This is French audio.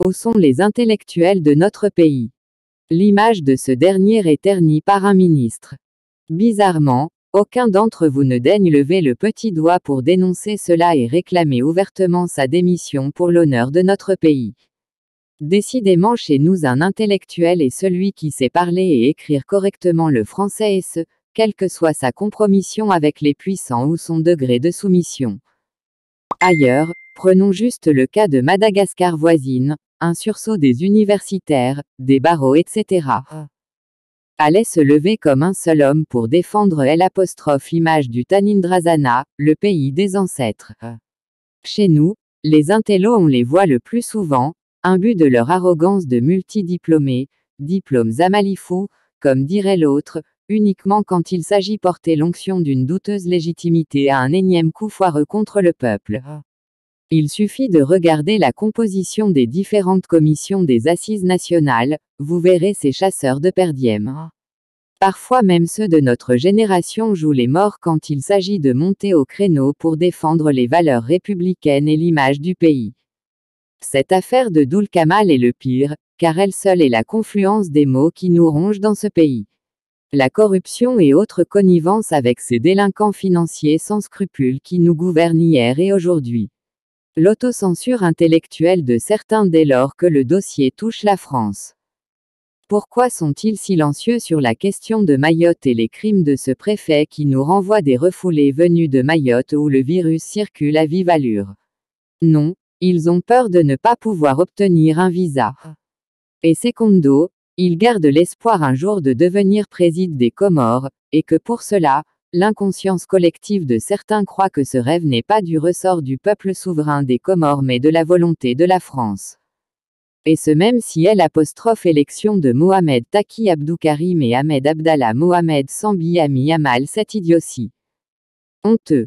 Où sont les intellectuels de notre pays? L'image de ce dernier est ternie par un ministre. Bizarrement, aucun d'entre vous ne daigne lever le petit doigt pour dénoncer cela et réclamer ouvertement sa démission pour l'honneur de notre pays. Décidément, chez nous, un intellectuel est celui qui sait parler et écrire correctement le français, et ce, quelle que soit sa compromission avec les puissants ou son degré de soumission. Ailleurs, prenons juste le cas de Madagascar voisine, un sursaut des universitaires, des barreaux, etc. allait se lever comme un seul homme pour défendre l'image du Tanindrasana, le pays des ancêtres. Chez nous, les intellos on les voit le plus souvent, imbus de leur arrogance de multidiplômés, diplômes amalifaux, comme dirait l'autre, uniquement quand il s'agit porter l'onction d'une douteuse légitimité à un énième coup foireux contre le peuple. Il suffit de regarder la composition des différentes commissions des assises nationales, vous verrez ces chasseurs de per diem. Parfois même ceux de notre génération jouent les morts quand il s'agit de monter au créneau pour défendre les valeurs républicaines et l'image du pays. Cette affaire de Doul Kamal est le pire, car elle seule est la confluence des maux qui nous rongent dans ce pays. La corruption et autres connivences avec ces délinquants financiers sans scrupules qui nous gouvernent hier et aujourd'hui. L'autocensure intellectuelle de certains dès lors que le dossier touche la France. Pourquoi sont-ils silencieux sur la question de Mayotte et les crimes de ce préfet qui nous renvoie des refoulés venus de Mayotte où le virus circule à vive allure? Non, ils ont peur de ne pas pouvoir obtenir un visa. Et secondo, ils gardent l'espoir un jour de devenir président des Comores, et que pour cela, l'inconscience collective de certains croit que ce rêve n'est pas du ressort du peuple souverain des Comores mais de la volonté de la France. Et ce même si élection de Mohamed Taki Abdou Karim et Ahmed Abdallah Mohamed Sambi a mis à mal cette idiotie. Honteux.